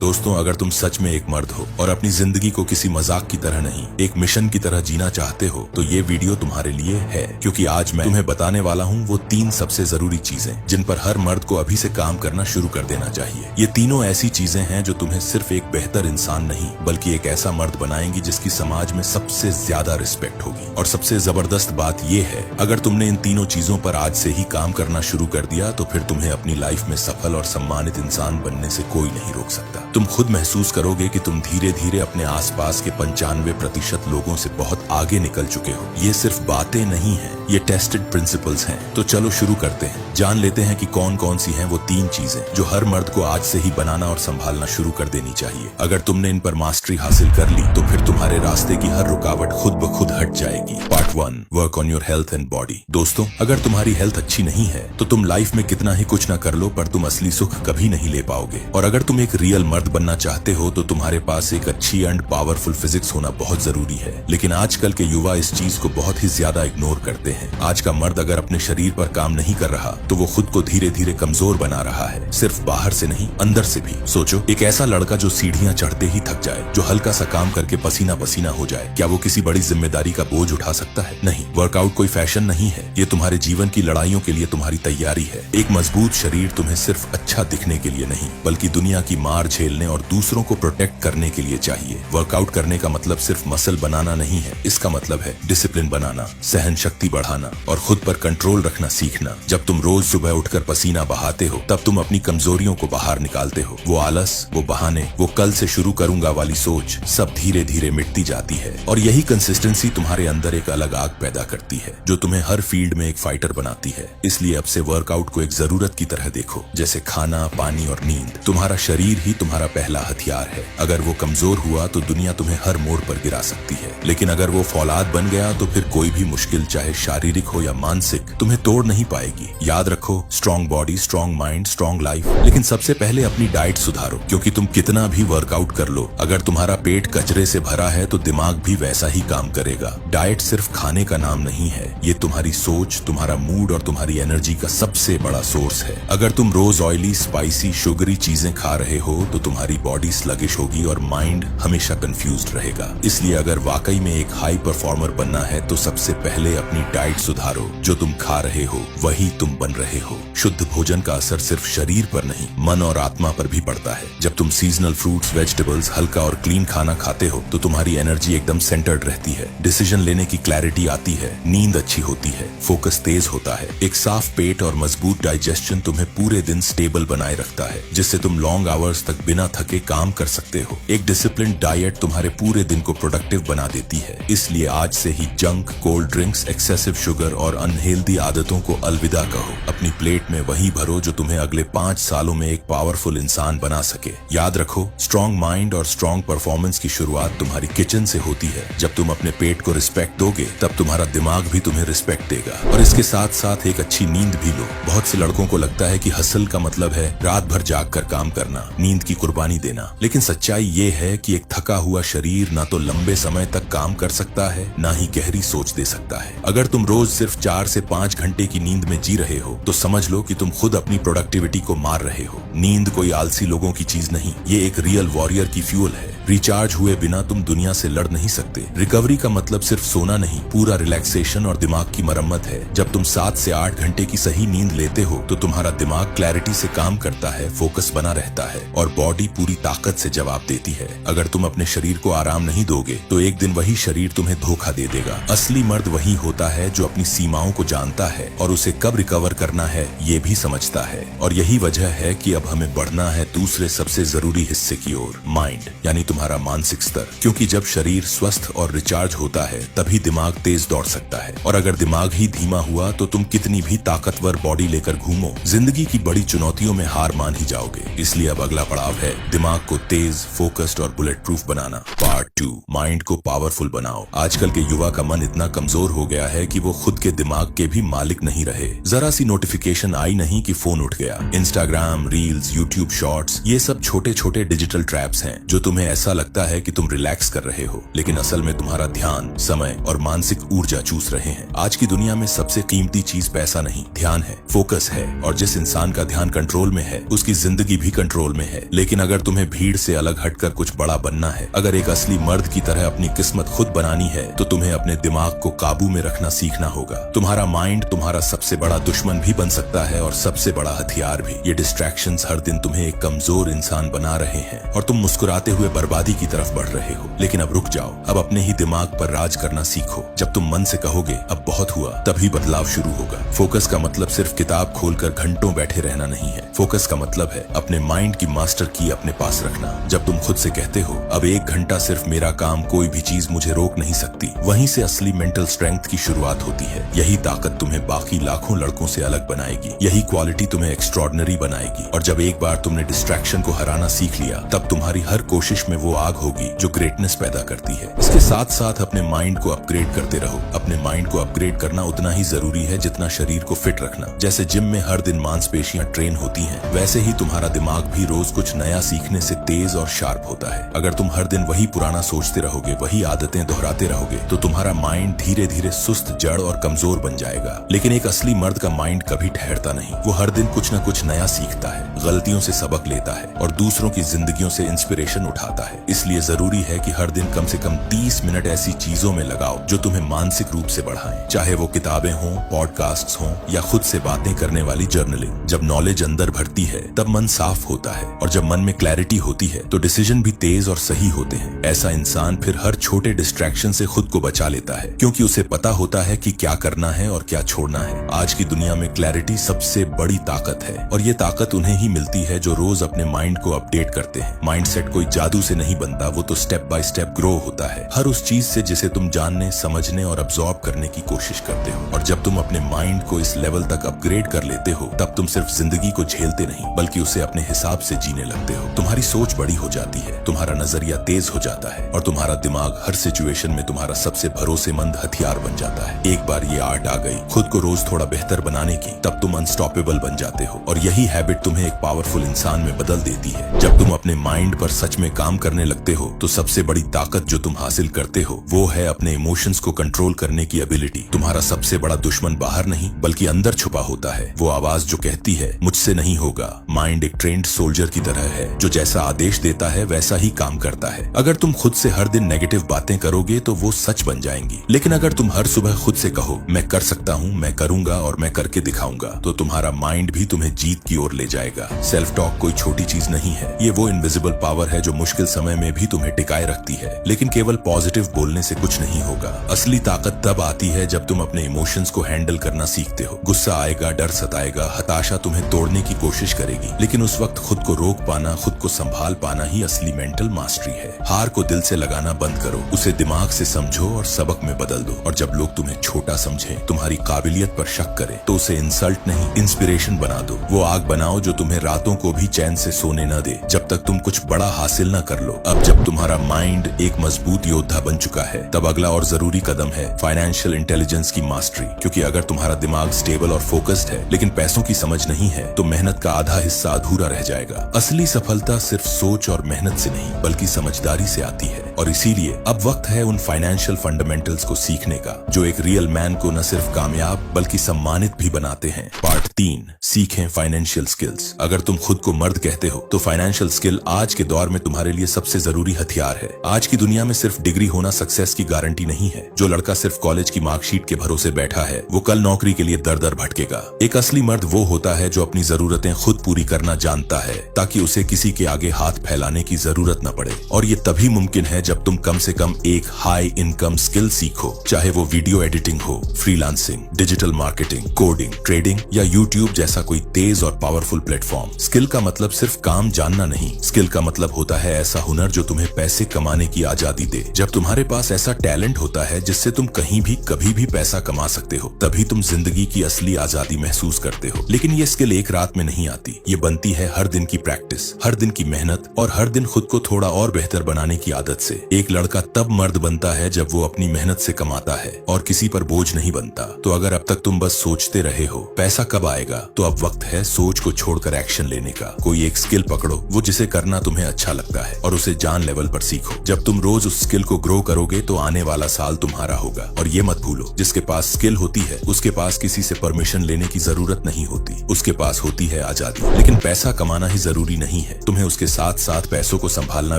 दोस्तों, अगर तुम सच में एक मर्द हो और अपनी जिंदगी को किसी मजाक की तरह नहीं एक मिशन की तरह जीना चाहते हो तो ये वीडियो तुम्हारे लिए है, क्योंकि आज मैं तुम्हें बताने वाला हूँ वो 3 सबसे जरूरी चीजें जिन पर हर मर्द को अभी से काम करना शुरू कर देना चाहिए। ये तीनों ऐसी चीजें हैं जो तुम्हें सिर्फ एक बेहतर इंसान नहीं बल्कि एक ऐसा मर्द बनाएंगी जिसकी समाज में सबसे ज्यादा रिस्पेक्ट होगी। और सबसे जबरदस्त बात ये है, अगर तुमने इन तीनों चीजों पर आज से ही काम करना शुरू कर दिया तो फिर तुम्हें अपनी लाइफ में सफल और सम्मानित इंसान बनने से कोई नहीं रोक सकता। तुम खुद महसूस करोगे कि तुम धीरे धीरे अपने आसपास के 95% लोगों से बहुत आगे निकल चुके हो। ये सिर्फ बातें नहीं हैं, ये टेस्टेड प्रिंसिपल्स हैं। तो चलो शुरू करते हैं, जान लेते हैं कि कौन कौन सी हैं वो 3 चीजें जो हर मर्द को आज से ही बनाना और संभालना शुरू कर देनी चाहिए। अगर तुमने इन पर मास्टरी हासिल कर ली तो फिर तुम्हारे रास्ते की हर रुकावट खुद ब खुद हट जाएगी। Part 1, work on your health and body. दोस्तों, अगर तुम्हारी हेल्थ अच्छी नहीं है तो तुम लाइफ में कितना ही कुछ न कर लो पर तुम असली सुख कभी नहीं ले पाओगे। और अगर तुम एक रियल मर्द बनना चाहते हो तो तुम्हारे पास एक अच्छी एंड पावरफुल फिजिक्स होना बहुत जरूरी है। लेकिन आजकल के युवा इस चीज को बहुत ही ज्यादा इग्नोर करते हैं। आज का मर्द अगर अपने शरीर पर काम नहीं कर रहा तो वो खुद को धीरे धीरे कमजोर बना रहा है, सिर्फ बाहर से नहीं अंदर से भी। सोचो, एक ऐसा लड़का जो सीढ़ियां चढ़ते ही थक जाए, जो हल्का सा काम करके पसीना पसीना हो जाए, क्या वो किसी बड़ी जिम्मेदारी का बोझ उठा सकता है? नहीं। वर्कआउट कोई फैशन नहीं है, ये तुम्हारे जीवन की लड़ाइयों के लिए तुम्हारी तैयारी है। एक मजबूत शरीर तुम्हें सिर्फ अच्छा दिखने के लिए नहीं बल्कि दुनिया की मार झेलने और दूसरों को प्रोटेक्ट करने के लिए चाहिए। वर्कआउट करने का मतलब सिर्फ मसल बनाना नहीं है, इसका मतलब है डिसिप्लिन बनाना, सहन शक्ति बढ़ाना और खुद पर कंट्रोल रखना सीखना। जब तुम रोज सुबह उठकर पसीना बहाते हो तब तुम अपनी कमजोरियों को बाहर निकालते हो। वो आलस, वो बहाने, वो कल से शुरू करूंगा वाली सोच सब धीरे धीरे मिटती जाती है। और यही कंसिस्टेंसी तुम्हारे अंदर एक अलग आग पैदा करती है जो तुम्हें हर फील्ड में एक फाइटर बनाती है। इसलिए अब से वर्कआउट को एक जरूरत की तरह देखो, जैसे खाना, पानी और नींद। तुम्हारा शरीर ही तुम्हारा पहला हथियार है। अगर वो कमजोर हुआ तो दुनिया तुम्हें हर मोड़ पर गिरा सकती है, लेकिन अगर वो फौलाद बन गया तो फिर कोई भी मुश्किल, चाहे शारीरिक हो या मानसिक, तुम्हें तोड़ नहीं पाएगी। याद रखो, strong body, strong mind, strong life. लेकिन सबसे पहले अपनी डाइट सुधारो, क्योंकि तुम कितना भी वर्कआउट कर लो, अगर तुम्हारा पेट कचरे से भरा है तो दिमाग भी वैसा ही काम करेगा। डाइट सिर्फ खाने का नाम नहीं है, ये तुम्हारी सोच, तुम्हारा मूड और तुम्हारी एनर्जी का सबसे बड़ा सोर्स है। अगर तुम रोज ऑयली, स्पाइसी, शुगरी चीजें खा रहे हो तो तुम्हारी बॉडी स्लगिश होगी और माइंड हमेशा कंफ्यूज्ड रहेगा। इसलिए अगर वाकई में एक हाई परफॉर्मर बनना है तो सबसे पहले अपनी डाइट सुधारो। जो तुम खा रहे हो वही तुम बन रहे हो। शुद्ध भोजन का असर सिर्फ शरीर पर नहीं, मन और आत्मा पर भी पड़ता है। जब तुम सीजनल फ्रूट्स, वेजिटेबल्स, हल्का और क्लीन खाना खाते हो तो तुम्हारी एनर्जी एकदम सेंटर्ड रहती है, डिसीजन लेने की क्लैरिटी आती है, नींद अच्छी होती है, फोकस तेज होता है। एक साफ पेट और मजबूत डाइजेशन तुम्हें पूरे दिन स्टेबल बनाए रखता है, जिससे तुम लॉन्ग आवर्स तक बिना थके काम कर सकते हो। एक डिसिप्लिन डाइट तुम्हारे पूरे दिन को प्रोडक्टिव बना देती है। इसलिए आज से ही junk, cold drinks, excessive sugar और अनहेल्दी आदतों को अलविदा कहो। अपनी प्लेट में वही भरो जो तुम्हें अगले 5 सालों में एक पावरफुल इंसान बना सके। याद रखो, स्ट्रॉन्ग माइंड और स्ट्रॉन्ग परफॉर्मेंस की शुरुआत तुम्हारी किचन से होती है। जब तुम अपने पेट को रिस्पेक्ट दोगे तब तुम्हारा दिमाग भी तुम्हें रिस्पेक्ट देगा। और इसके साथ साथ एक अच्छी नींद भी लो। बहुत से लड़कों को लगता है कि हसल का मतलब है रात भर जाग कर काम करना, नींद की कुर्बानी देना। लेकिन सच्चाई ये है कि एक थका हुआ शरीर ना तो लंबे समय तक काम कर सकता है, ना ही गहरी सोच दे सकता है। अगर तुम रोज सिर्फ 4 से 5 घंटे की नींद में जी रहे हो तो समझ लो कि तुम खुद अपनी प्रोडक्टिविटी को मार रहे हो। नींद कोई आलसी लोगों की चीज नहीं, ये एक रियल वॉरियर की फ्यूल है। रिचार्ज हुए बिना तुम दुनिया से लड़ नहीं सकते। रिकवरी का मतलब सिर्फ सोना नहीं, पूरा रिलैक्सेशन और दिमाग की मरम्मत है। जब तुम 7 से 8 घंटे की सही नींद लेते हो तो तुम्हारा दिमाग क्लैरिटी से काम करता है, फोकस बना रहता है और बॉडी पूरी ताकत से जवाब देती है। अगर तुम अपने शरीर को आराम नहीं दोगे तो एक दिन वही शरीर तुम्हें धोखा दे देगा। असली मर्द वही होता है जो अपनी सीमाओं को जानता है और उसे कब रिकवर करना है ये भी समझता है। और यही वजह है कि अब हमें बढ़ना है दूसरे सबसे जरूरी हिस्से की ओर, माइंड, यानी तुम्हारा मानसिक स्तर। क्योंकि जब शरीर स्वस्थ और रिचार्ज होता है तभी दिमाग तेज दौड़ सकता है। और अगर दिमाग ही धीमा हुआ तो तुम कितनी भी ताकतवर बॉडी लेकर घूमो, जिंदगी की बड़ी चुनौतियों में हार मान ही जाओगे। इसलिए अब अगला पड़ाव है दिमाग को तेज, फोकस्ड और बुलेट प्रूफ बनाना। पार्ट 2, माइंड को पावरफुल बनाओ। आजकल के युवा का मन इतना कमजोर हो गया है कि कि वो खुद के दिमाग के भी मालिक नहीं रहे। जरा सी नोटिफिकेशन आई नहीं कि फोन उठ गया। इंस्टाग्राम, रील्स, यूट्यूब शॉर्ट्स, ये सब छोटे छोटे डिजिटल ट्रैप्स हैं जो तुम्हें ऐसा लगता है कि तुम रिलैक्स कर रहे हो, लेकिन असल में तुम्हारा ध्यान, समय और मानसिक ऊर्जा चूस रहे हैं। आज की दुनिया में सबसे कीमती चीज पैसा नहीं, ध्यान है, फोकस है। और जिस इंसान का ध्यान कंट्रोल में है उसकी जिंदगी भी कंट्रोल में है। लेकिन अगर तुम्हें भीड़ से अलग हटकर कुछ बड़ा बनना है, अगर एक असली मर्द की तरह अपनी किस्मत खुद बनानी है, तो तुम्हें अपने दिमाग को काबू में रखना सीखना होगा। तुम्हारा माइंड तुम्हारा सबसे बड़ा दुश्मन भी बन सकता है और सबसे बड़ा हथियार भी। ये डिस्ट्रैक्शंस हर दिन तुम्हें एक कमजोर इंसान बना रहे हैं और तुम मुस्कुराते हुए बर्बादी की तरफ बढ़ रहे हो। लेकिन अब रुक जाओ, अब अपने ही दिमाग पर राज करना सीखो। जब तुम मन से कहोगे अब बहुत हुआ, तभी बदलाव शुरू होगा। फोकस का मतलब सिर्फ किताब खोलकर घंटों बैठे रहना नहीं है। फोकस का मतलब है अपने माइंड की मास्टर की अपने पास रखना। जब तुम खुद से कहते हो अब 1 घंटा सिर्फ मेरा काम, कोई भी चीज मुझे रोक नहीं सकती, वहीं से असली मेंटल स्ट्रेंथ की शुरुआत होती है। यही ताकत तुम्हें बाकी लाखों लड़कों से अलग बनाएगी। यही क्वालिटी तुम्हें एक्स्ट्रॉर्डिनरी बनाएगी। और जब एक बार तुमने डिस्ट्रैक्शन को हराना सीख लिया, तब तुम्हारी हर कोशिश में वो आग होगी जो ग्रेटनेस पैदा करती है। इसके साथ साथ अपने माइंड को अपग्रेड करते रहो। अपने माइंड को अपग्रेड करना उतना ही जरूरी है जितना शरीर को फिट रखना। जैसे जिम में हर दिन मांसपेशियां ट्रेन होती हैं, वैसे ही तुम्हारा दिमाग भी रोज कुछ नया सीखने से तेज और शार्प होता है। अगर तुम हर दिन वही पुराना सोचते रहोगे, वही आदतें दोहराते रहोगे, तो तुम्हारा माइंड धीरे धीरे सुस्त, जड़ और कमजोर बन जाएगा। लेकिन एक असली मर्द का माइंड कभी ठहरता नहीं। वो हर दिन कुछ न कुछ नया सीखता है, गलतियों से सबक लेता है और दूसरों की जिंदगियों से इंस्पिरेशन उठाता है। इसलिए जरूरी है कि हर दिन कम से कम 30 मिनट ऐसी चीजों में लगाओ जो तुम्हें मानसिक रूप से बढ़ाएं। चाहे वो किताबें हों, पॉडकास्ट्स हों या खुद से बातें करने वाली जर्नलिंग। जब नॉलेज अंदर भरती है तब मन साफ होता है, और जब मन में क्लैरिटी होती है तो डिसीजन भी तेज और सही होते हैं। ऐसा इंसान फिर हर छोटे डिस्ट्रैक्शन से खुद को बचा लेता है, क्योंकि उसे पता होता है कि क्या करना है और क्या छोड़ना है। आज की दुनिया में क्लैरिटी सबसे बड़ी ताकत है, और ये ताकत उन्हें ही मिलती है जो रोज अपने माइंड को अपडेट करते हैं। माइंडसेट कोई जादू से नहीं बनता, वो तो स्टेप बाय स्टेप ग्रो होता है, हर उस चीज से जिसे तुम जानने, समझने और अब्सॉर्ब करने की कोशिश करते हो। और जब तुम अपने माइंड को इस लेवल तक अपग्रेड कर लेते हो, तब तुम सिर्फ जिंदगी को झेलते नहीं, बल्कि उसे अपने हिसाब से जीने लगते हो। तुम्हारी सोच बड़ी हो जाती है, तुम्हारा नजरिया तेज हो जाता है, और तुम्हारा दिमाग हर सिचुएशन में तुम्हारा सबसे भरोसेमंद हथियार बन जाता है। एक बार ये आर्ट आ गई खुद को रोज थोड़ा बेहतर बनाने की, तब तुम अनस्टॉपेबल बन जाते हो। और यही हैबिट तुम्हें एक पावरफुल इंसान में बदल देती है। जब तुम अपने माइंड पर सच में काम करने लगते हो, तो सबसे बड़ी ताकत जो तुम हासिल करते हो वो है अपने इमोशंस को कंट्रोल करने की एबिलिटी। तुम्हारा सबसे बड़ा दुश्मन बाहर नहीं बल्कि अंदर छुपा होता है। वो आवाज जो कहती है मुझसे नहीं होगा। माइंड एक ट्रेंड सोल्जर की तरह है जो जैसा आदेश देता है वैसा ही काम करता है। अगर तुम खुद से हर दिन नेगेटिव बातें करोगे तो वो सच बन जाएंगी। लेकिन अगर तुम हर सुबह खुद से कहो मैं कर सकता हूँ, मैं करूंगा और मैं करके दिखाऊंगा, तो तुम्हारा माइंड भी तुम्हें जीत की ओर ले जाएगा। सेल्फ टॉक कोई छोटी चीज नहीं है, ये वो इनविजिबल पावर है जो मुश्किल समय में भी तुम्हें टिकाए रखती है। लेकिन केवल पॉजिटिव बोलने से कुछ नहीं होगा। असली ताकत तब आती है जब तुम अपने इमोशंस को हैंडल करना सीखते हो। गुस्सा आएगा, डर सताएगा, हताशा तुम्हें तोड़ने की कोशिश करेगी, लेकिन उस वक्त खुद को रोक पाना, खुद को संभाल पाना ही असली मेंटल मास्टरी है। हार को दिल से लगाना बंद करो, उसे दिमाग से समझो और सबक में बदल दो। और जब लोग तुम्हें छोटा समझें, तुम्हारी काबिलियत पर शक करें, तो उसे इंसल्ट नहीं इंस्पिरेशन बना दो। वो आग बनाओ जो तुम्हें रातों को भी चैन से सोने न दे जब तक तुम कुछ बड़ा हासिल न कर लो। अब जब तुम्हारा माइंड एक मजबूत योद्धा बन चुका है, तब अगला और जरूरी कदम है फाइनेंशियल इंटेलिजेंस की मास्टरी। क्योंकि अगर तुम्हारा दिमाग स्टेबल और फोकस्ड है लेकिन पैसों की समझ नहीं है, तो मेहनत का आधा हिस्सा अधूरा रह जाएगा। असली सफलता सिर्फ सोच और मेहनत से नहीं बल्कि समझदारी से आती है। और इसीलिए अब वक्त है उन फाइनेंशियल फंडामेंटल्स को सीखने का जो एक रियल मैन को न सिर्फ कामयाब बल्कि सम्मानित भी बनाते हैं। पार्ट 3, सीखें फाइनेंशियल स्किल्स। अगर तुम खुद को मर्द कहते हो तो फाइनेंशियल स्किल आज के दौर में तुम्हारे लिए सबसे जरूरी हथियार है। आज की दुनिया में सिर्फ डिग्री होना सक्सेस की गारंटी नहीं है। जो लड़का सिर्फ कॉलेज की मार्कशीट के भरोसे बैठा है, वो कल नौकरी के लिए दर दर भटकेगा। एक असली मर्द वो होता है जो अपनी जरूरतें खुद पूरी करना जानता है, ताकि उसे किसी के आगे हाथ फैलाने की जरूरत न पड़े। और ये तभी मुमकिन है जब तुम कम से कम एक हाई इनकम स्किल सीखो, चाहे वो वीडियो एडिटिंग हो, freelancing, digital marketing, coding, trading या यूट्यूब जैसा कोई तेज और पावरफुल प्लेटफॉर्म। स्किल का मतलब सिर्फ काम जानना नहीं, स्किल का मतलब होता है ऐसा हुनर जो तुम्हें पैसे कमाने की आजादी दे। जब तुम्हारे पास ऐसा टैलेंट होता है जिससे तुम कहीं भी कभी भी पैसा कमा सकते हो, तभी तुम जिंदगी की असली आजादी महसूस करते हो। लेकिन ये स्किल एक रात में नहीं आती, ये बनती है हर दिन की प्रैक्टिस, हर दिन की मेहनत और हर दिन खुद को थोड़ा और बेहतर बनाने की आदत से। से एक लड़का तब मर्द बनता है जब वो अपनी मेहनत से कमाता है और किसी पर बोझ नहीं बनता। तो अगर अब तक तुम बस सोचते रहे हो पैसा कब आएगा, तो अब वक्त है सोच को छोड़कर एक्शन लेने का। कोई एक स्किल पकड़ो, वो जिसे करना तुम्हें अच्छा लगता है, और उसे जान लेवल पर सीखो। जब तुम रोज उस स्किल को ग्रो करोगे तो आने वाला साल तुम्हारा होगा। और ये मत भूलो, जिसके पास स्किल होती है उसके पास किसी से परमिशन लेने की जरूरत नहीं होती, उसके पास होती है आजादी। लेकिन पैसा कमाना ही जरूरी नहीं है, तुम्हें उसके साथ साथ पैसों को संभालना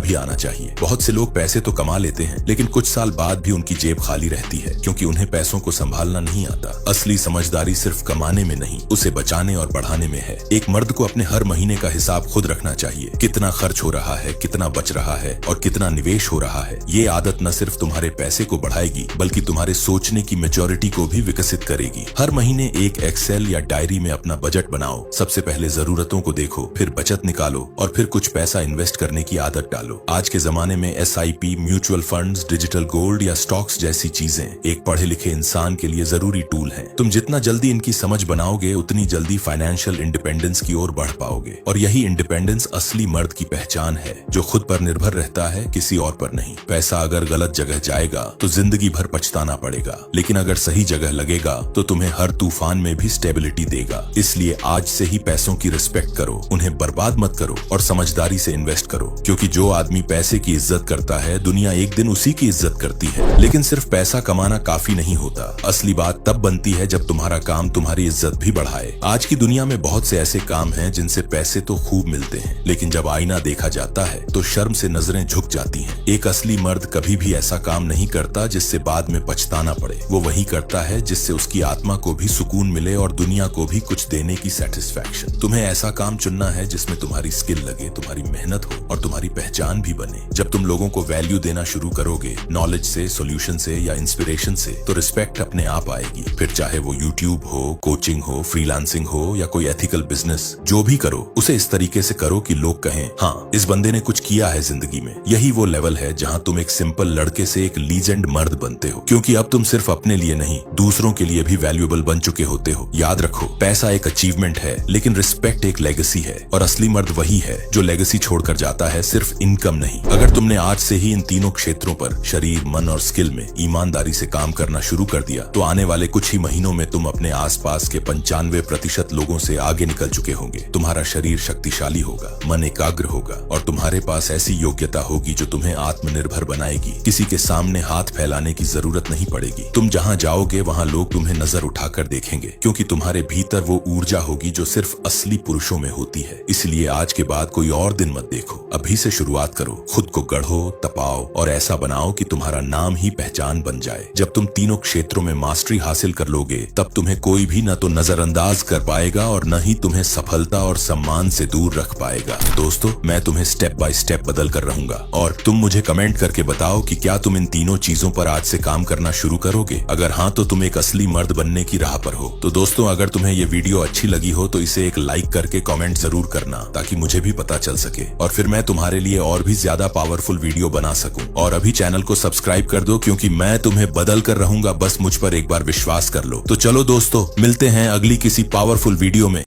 भी आना चाहिए। बहुत से लोग पैसे तो कमा लेते हैं लेकिन कुछ साल बाद भी उनकी जेब खाली रहती है, क्योंकि उन्हें पैसों को संभालना नहीं आता। असली समझदारी सिर्फ कमाने में नहीं, उसे बचाने और बढ़ाने में है। एक मर्द को अपने हर महीने का हिसाब खुद रखना चाहिए। कितना खर्च हो रहा है, कितना बच रहा है और कितना निवेश हो रहा है। ये आदत न सिर्फ तुम्हारे पैसे को बढ़ाएगी बल्कि तुम्हारे सोचने की मैच्योरिटी को भी विकसित करेगी। हर महीने एक एक्सेल या डायरी में अपना बजट बनाओ। सबसे पहले जरूरतों को देखो, फिर बचत निकालो और फिर कुछ पैसा इन्वेस्ट करने की आदत डालो। आज के जमाने में SIP, mutual funds, digital gold या स्टॉक्स जैसी चीजें एक पढ़े लिखे इंसान के लिए जरूरी टूल हैं। तुम जितना जल्दी इनकी समझ बनाओगे उतनी जल्दी फाइनेंशियल इंडिपेंडेंस की ओर बढ़ पाओगे। और यही इंडिपेंडेंस असली मर्द की पहचान है, जो खुद पर निर्भर रहता है, किसी और पर नहीं। पैसा अगर गलत जगह जाएगा तो जिंदगी भर पछताना पड़ेगा, लेकिन अगर सही जगह लगेगा तो तुम्हें हर तूफान में भी स्टेबिलिटी देगा। इसलिए आज से ही पैसों की रिस्पेक्ट करो, उन्हें बर्बाद मत करो और समझदारी से इन्वेस्ट करो। क्योंकि जो आदमी पैसे की इज्जत करता है दुनिया एक दिन उसी की इज्जत करती है। लेकिन सिर्फ पैसा कमाना काफी नहीं होता। असली बात तब बनती है जब तुम्हारा काम तुम्हारी इज्जत भी बढ़ाए। आज की दुनिया में बहुत से ऐसे काम हैं जिनसे पैसे तो खूब मिलते हैं, लेकिन जब आईना देखा जाता है तो शर्म से नजरें झुक जाती हैं। एक असली मर्द कभी भी ऐसा काम नहीं करता जिससे बाद में पछताना पड़े। वो वही करता है जिससे उसकी आत्मा को भी सुकून मिले और दुनिया को भी कुछ देने की सेटिस्फैक्शन। तुम्हें ऐसा काम चुनना है जिसमें तुम्हारी स्किल लगे, तुम्हारी मेहनत हो और तुम्हारी पहचान भी बने। जब तुम लोगों को वैल्यू देना शुरू करोगे, नॉलेज से, सॉल्यूशन से या इंस्पिरेशन से, तो रिस्पेक्ट अपने आप आएगी। फिर चाहे वो यूट्यूब हो, कोचिंग हो, फ्रीलांसिंग हो या कोई एथिकल बिजनेस, जो भी करो उसे इस तरीके से करो कि लोग कहें, हाँ इस बंदे ने कुछ किया है जिंदगी में। यही वो लेवल है जहाँ तुम एक सिंपल लड़के से एक लीजेंड मर्द बनते हो, क्योंकि अब तुम सिर्फ अपने लिए नहीं दूसरों के लिए भी वैल्यूएबल बन चुके होते हो। याद रखो, पैसा एक अचीवमेंट है लेकिन रिस्पेक्ट एक लेगेसी है, और असली मर्द वही है जो लेगेसी छोड़कर जाता है, सिर्फ इनकम नहीं। अगर तुमने आज से ही इन तीनों क्षेत्रों पर, शरीर, मन और स्किल में ईमानदारी से काम करना शुरू कर दिया, तो आने वाले कुछ ही महीनों में तुम अपने आसपास के 95% लोगों से आगे निकल चुके होंगे। तुम्हारा शरीर शक्तिशाली होगा, मन एकाग्र होगा और तुम्हारे पास ऐसी योग्यता होगी जो तुम्हें आत्मनिर्भर बनाएगी। किसी के सामने हाथ फैलाने की जरूरत नहीं पड़ेगी। तुम जहां जाओगे वहां लोग तुम्हें नजर उठाकर देखेंगे, क्योंकि तुम्हारे भीतर वो ऊर्जा होगी जो सिर्फ असली पुरुषों में होती है। इसलिए आज के बाद कोई और दिन मत देखो, अभी से शुरुआत करो। खुद को गढ़ो, तपाओ और ऐसा बनाओ कि तुम्हारा नाम ही पहचान बन जाए। जब तुम तीनों क्षेत्रों में मास्टरी हासिल कर लोगे तब तुम्हें कोई भी न तो नजरअंदाज कर पाएगा और न ही तुम्हें सफलता और सम्मान से दूर रख पाएगा। दोस्तों, मैं तुम्हें स्टेप बाय स्टेप बदल कर रहूंगा और तुम मुझे कमेंट करके बताओ कि क्या तुम इन तीनों चीजों पर आज से काम करना शुरू करोगे। अगर हाँ तो तुम एक असली मर्द बनने की राह पर हो। तो दोस्तों, अगर तुम्हें ये वीडियो अच्छी लगी हो तो इसे एक लाइक करके कमेंट जरूर करना, ताकि मुझे भी पता चल सके और फिर मैं तुम्हारे लिए और भी ज्यादा पावरफुल वीडियो बना सकूं। और अभी चैनल को सब्सक्राइब कर दो, क्योंकि मैं तुम्हें बदल कर रहूंगा। बस मुझ पर एक बार विश्वास कर लो। तो चलो दोस्तों, मिलते हैं अगली किसी पावरफुल वीडियो में।